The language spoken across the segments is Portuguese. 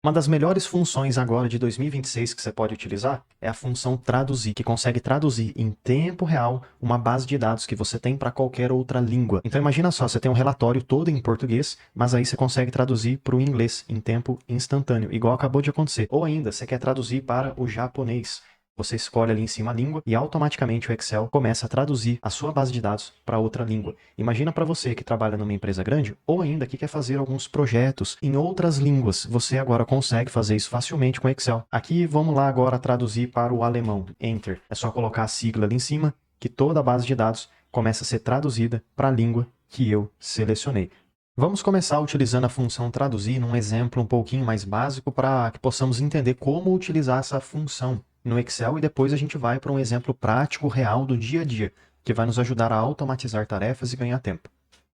Uma das melhores funções agora de 2026 que você pode utilizar é a função traduzir, que consegue traduzir em tempo real uma base de dados que você tem para qualquer outra língua. Então imagina só, você tem um relatório todo em português, mas aí você consegue traduzir para o inglês em tempo instantâneo, igual acabou de acontecer. Ou ainda, você quer traduzir para o japonês. Você escolhe ali em cima a língua e automaticamente o Excel começa a traduzir a sua base de dados para outra língua. Imagina para você que trabalha numa empresa grande ou ainda que quer fazer alguns projetos em outras línguas. Você agora consegue fazer isso facilmente com o Excel. Aqui vamos lá agora traduzir para o alemão. Enter. É só colocar a sigla ali em cima que toda a base de dados começa a ser traduzida para a língua que eu selecionei. Vamos começar utilizando a função traduzir num exemplo um pouquinho mais básico para que possamos entender como utilizar essa função no Excel e depois a gente vai para um exemplo prático, real do dia a dia, que vai nos ajudar a automatizar tarefas e ganhar tempo.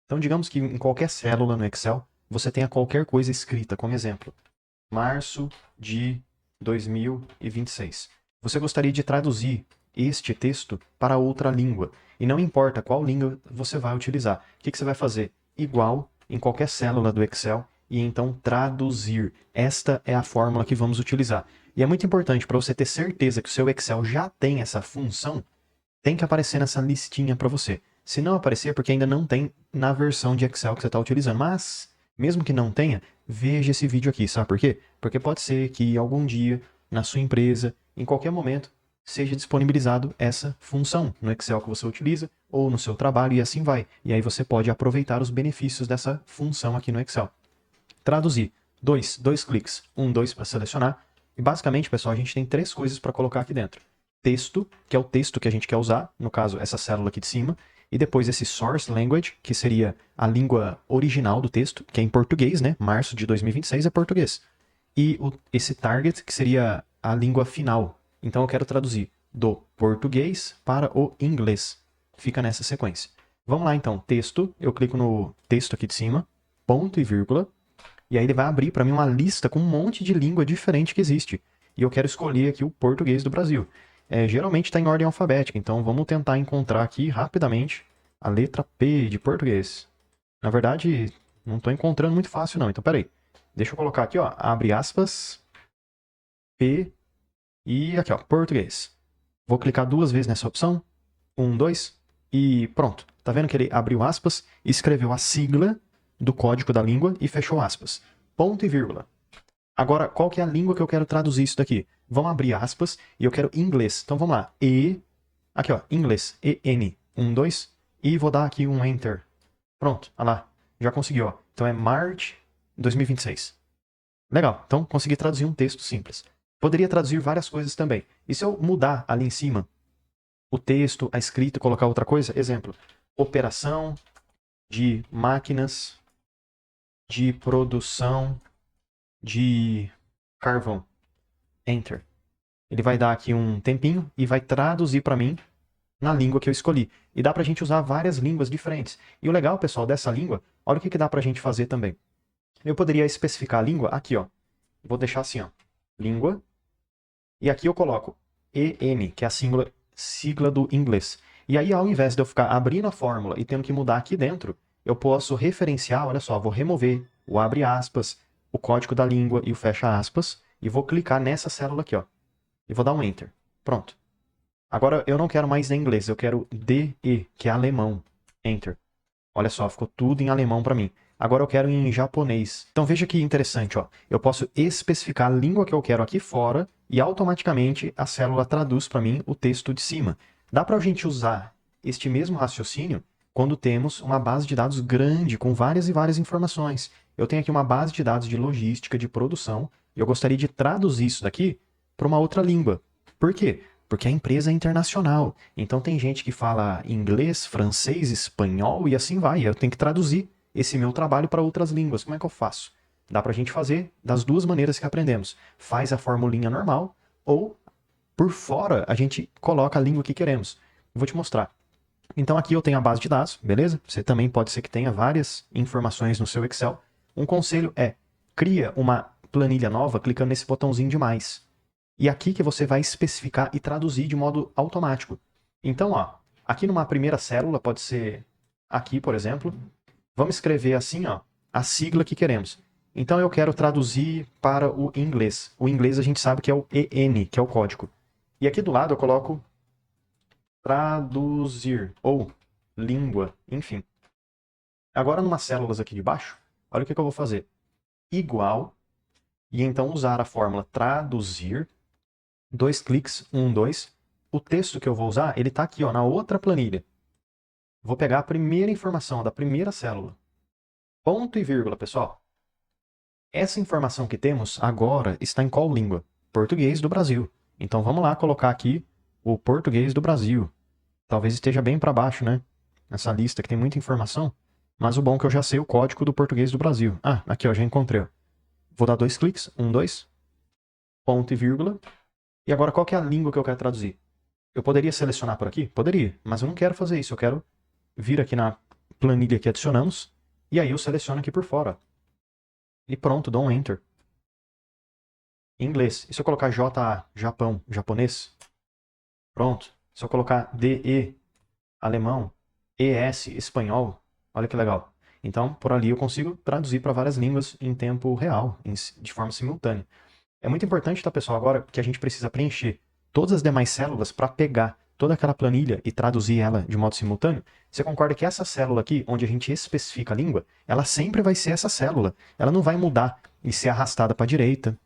Então, digamos que em qualquer célula no Excel, você tenha qualquer coisa escrita, como exemplo, março de 2026. Você gostaria de traduzir este texto para outra língua, e não importa qual língua você vai utilizar. O que você vai fazer? Igual em qualquer célula do Excel, e então traduzir. Esta é a fórmula que vamos utilizar. E é muito importante para você ter certeza que o seu Excel já tem essa função, tem que aparecer nessa listinha para você. Se não aparecer, é porque ainda não tem na versão de Excel que você está utilizando. Mas, mesmo que não tenha, veja esse vídeo aqui, sabe por quê? Porque pode ser que algum dia, na sua empresa, em qualquer momento, seja disponibilizado essa função no Excel que você utiliza ou no seu trabalho e assim vai. E aí você pode aproveitar os benefícios dessa função aqui no Excel. Traduzir. Dois cliques. Dois para selecionar. E basicamente, pessoal, a gente tem três coisas para colocar aqui dentro. Texto, que é o texto que a gente quer usar, no caso, essa célula aqui de cima. E depois esse source language, que seria a língua original do texto, que é em português, né? Março de 2026 é português. E esse target, que seria a língua final. Então eu quero traduzir do português para o inglês. Fica nessa sequência. Vamos lá então, texto, eu clico no texto aqui de cima, ponto e vírgula, e aí ele vai abrir para mim uma lista com um monte de língua diferente que existe. E eu quero escolher aqui o português do Brasil. Geralmente está em ordem alfabética, então vamos tentar encontrar aqui rapidamente a letra P de português. Na verdade, não estou encontrando muito fácil não, então peraí. Deixa eu colocar aqui, ó, abre aspas, P e aqui, ó, português. Vou clicar duas vezes nessa opção, 2, e pronto. Tá vendo que ele abriu aspas, escreveu a sigla do código da língua e fechou aspas. Ponto e vírgula. Agora, qual que é a língua que eu quero traduzir isso daqui? Vamos abrir aspas e eu quero inglês. Então vamos lá. Aqui ó, inglês. EN. 2. E vou dar aqui um enter. Pronto, olha lá. Já consegui, ó. Então é March 2026. Legal, então consegui traduzir um texto simples. Poderia traduzir várias coisas também. E se eu mudar ali em cima o texto, a escrita e colocar outra coisa? Exemplo, operação de máquinas de produção de carvão. Enter. Ele vai dar aqui um tempinho e vai traduzir para mim na língua que eu escolhi. E dá para a gente usar várias línguas diferentes. E o legal, pessoal, dessa língua, olha o que dá para a gente fazer também. Eu poderia especificar a língua aqui, ó. Vou deixar assim, ó. Língua. E aqui eu coloco EN, que é a sigla do inglês. E aí, ao invés de eu ficar abrindo a fórmula e tendo que mudar aqui dentro, eu posso referenciar, olha só, vou remover o abre aspas, o código da língua e o fecha aspas, e vou clicar nessa célula aqui, ó. E vou dar um enter. Pronto. Agora eu não quero mais em inglês, eu quero DE, que é alemão. Enter. Olha só, ficou tudo em alemão para mim. Agora eu quero em japonês. Então veja que interessante, ó. Eu posso especificar a língua que eu quero aqui fora e automaticamente a célula traduz para mim o texto de cima. Dá para a gente usar este mesmo raciocínio quando temos uma base de dados grande com várias e várias informações. Eu tenho aqui uma base de dados de logística, de produção, e eu gostaria de traduzir isso daqui para uma outra língua. Por quê? Porque a empresa é internacional. Então tem gente que fala inglês, francês, espanhol e assim vai. Eu tenho que traduzir esse meu trabalho para outras línguas. Como é que eu faço? Dá para a gente fazer das duas maneiras que aprendemos. Faz a formulinha normal ou, por fora, a gente coloca a língua que queremos. Vou te mostrar. Então aqui eu tenho a base de dados, beleza? Você também pode ser que tenha várias informações no seu Excel. Um conselho é, cria uma planilha nova clicando nesse botãozinho de mais. E aqui que você vai especificar e traduzir de modo automático. Então, ó, aqui numa primeira célula, pode ser aqui, por exemplo, vamos escrever assim, ó, a sigla que queremos. Então eu quero traduzir para o inglês. O inglês a gente sabe que é o EN, que é o código. E aqui do lado eu coloco traduzir, ou língua, enfim. Agora, numas células aqui de baixo, olha o que eu vou fazer. Igual, e então usar a fórmula traduzir, 2 cliques, 1, 2. O texto que eu vou usar, ele está aqui, ó, na outra planilha. Vou pegar a primeira informação da primeira célula. Ponto e vírgula, pessoal. Essa informação que temos agora está em qual língua? Português do Brasil. Então vamos lá colocar aqui o português do Brasil. Talvez esteja bem para baixo, né? Nessa lista que tem muita informação. Mas o bom é que eu já sei o código do português do Brasil. Ah, aqui ó, já encontrei. Vou dar 2 cliques, 1, 2. Ponto e vírgula. E agora qual que é a língua que eu quero traduzir? Eu poderia selecionar por aqui? Poderia, mas eu não quero fazer isso. Eu quero vir aqui na planilha que adicionamos. E aí eu seleciono aqui por fora. E pronto, dou um Enter. Em inglês. E se eu colocar JA, Japão, japonês? Pronto. Se eu colocar DE, alemão, ES, espanhol, olha que legal. Então, por ali eu consigo traduzir para várias línguas em tempo real, de forma simultânea. É muito importante, tá, pessoal, agora que a gente precisa preencher todas as demais células para pegar toda aquela planilha e traduzir ela de modo simultâneo. Você concorda que essa célula aqui, onde a gente especifica a língua, ela sempre vai ser essa célula. Ela não vai mudar e ser arrastada para a direita,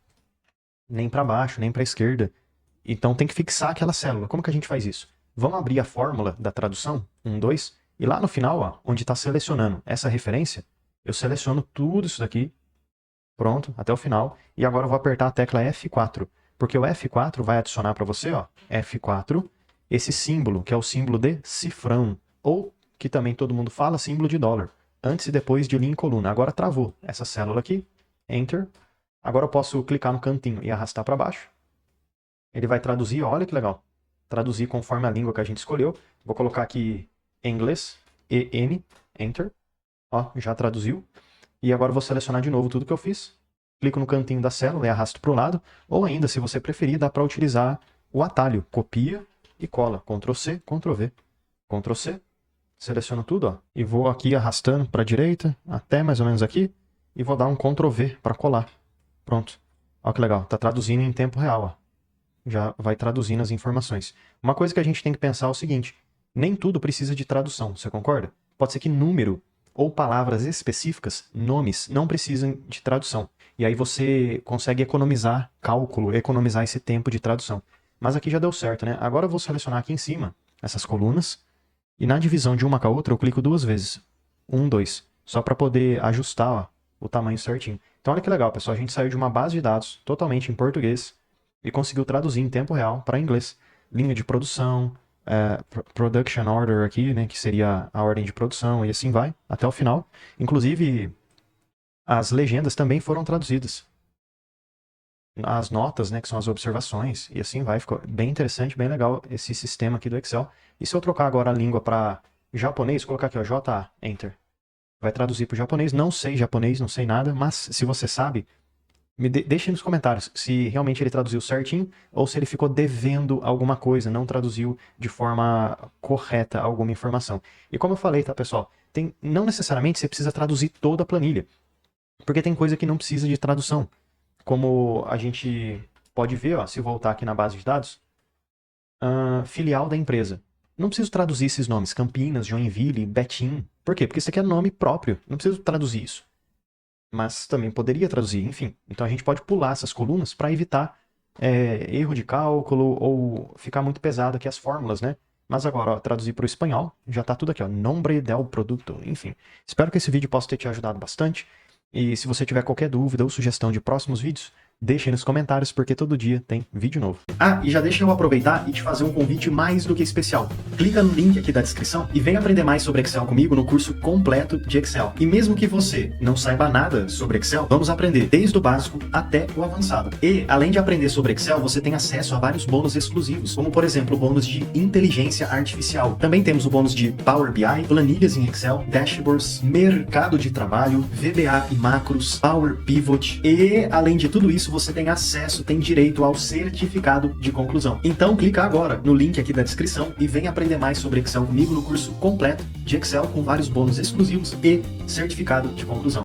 nem para baixo, nem para a esquerda. Então tem que fixar aquela célula. Como que a gente faz isso? Vamos abrir a fórmula da tradução, 1, 2, e lá no final, ó, onde está selecionando essa referência, eu seleciono tudo isso daqui, pronto, até o final, e agora eu vou apertar a tecla F4, porque o F4 vai adicionar para você, ó, F4, esse símbolo, que é o símbolo de cifrão, ou, que também todo mundo fala, símbolo de dólar, antes e depois de linha e coluna. Agora travou essa célula aqui, Enter. Agora eu posso clicar no cantinho e arrastar para baixo. Ele vai traduzir, olha que legal. Traduzir conforme a língua que a gente escolheu. Vou colocar aqui inglês, EN, Enter. Ó, já traduziu. E agora eu vou selecionar de novo tudo que eu fiz. Clico no cantinho da célula e arrasto para o lado. Ou ainda, se você preferir, dá para utilizar o atalho. Copia e cola. Ctrl C, Ctrl V. Ctrl C. Seleciono tudo, ó. E vou aqui arrastando para a direita, até mais ou menos aqui. E vou dar um Ctrl V para colar. Pronto. Olha que legal. Está traduzindo em tempo real, ó. Já vai traduzindo as informações. Uma coisa que a gente tem que pensar é o seguinte, nem tudo precisa de tradução, você concorda? Pode ser que número ou palavras específicas, nomes, não precisam de tradução. E aí você consegue economizar cálculo, economizar esse tempo de tradução. Mas aqui já deu certo, né? Agora eu vou selecionar aqui em cima essas colunas e na divisão de uma com a outra eu clico 2 vezes. 1, 2. Só para poder ajustar, ó, o tamanho certinho. Então olha que legal, pessoal. A gente saiu de uma base de dados totalmente em português e conseguiu traduzir em tempo real para inglês. Linha de produção, production order aqui, né, que seria a ordem de produção, e assim vai, até o final. Inclusive, as legendas também foram traduzidas. As notas, né, que são as observações, e assim vai. Ficou bem interessante, bem legal esse sistema aqui do Excel. E se eu trocar agora a língua para japonês, colocar aqui, ó, JA, Enter. Vai traduzir para o japonês. Não sei japonês, não sei nada, mas se você sabe, deixe nos comentários se realmente ele traduziu certinho ou se ele ficou devendo alguma coisa, não traduziu de forma correta alguma informação. E como eu falei, tá, pessoal? Não necessariamente você precisa traduzir toda a planilha, porque tem coisa que não precisa de tradução. Como a gente pode ver, ó, se voltar aqui na base de dados, filial da empresa. Não preciso traduzir esses nomes, Campinas, Joinville, Betim. Por quê? Porque isso aqui é nome próprio, não preciso traduzir isso. Mas também poderia traduzir, enfim. Então a gente pode pular essas colunas para evitar erro de cálculo ou ficar muito pesado aqui as fórmulas, né? Mas agora, ó, traduzir para o espanhol, já está tudo aqui, ó, nombre del producto, enfim. Espero que esse vídeo possa ter te ajudado bastante. E se você tiver qualquer dúvida ou sugestão de próximos vídeos, deixe aí nos comentários, porque todo dia tem vídeo novo. Ah, e já deixa eu aproveitar e te fazer um convite mais do que especial. Clica no link aqui da descrição e vem aprender mais sobre Excel comigo no curso completo de Excel. E mesmo que você não saiba nada sobre Excel, vamos aprender desde o básico até o avançado. E, além de aprender sobre Excel, você tem acesso a vários bônus exclusivos, como por exemplo o bônus de inteligência artificial. Também temos o bônus de Power BI, planilhas em Excel, dashboards, mercado de trabalho, VBA e macros, Power Pivot e, além de tudo isso, você tem acesso, tem direito ao certificado de conclusão. Então clica agora no link aqui da descrição e vem aprender mais sobre Excel comigo no curso completo de Excel com vários bônus exclusivos e certificado de conclusão.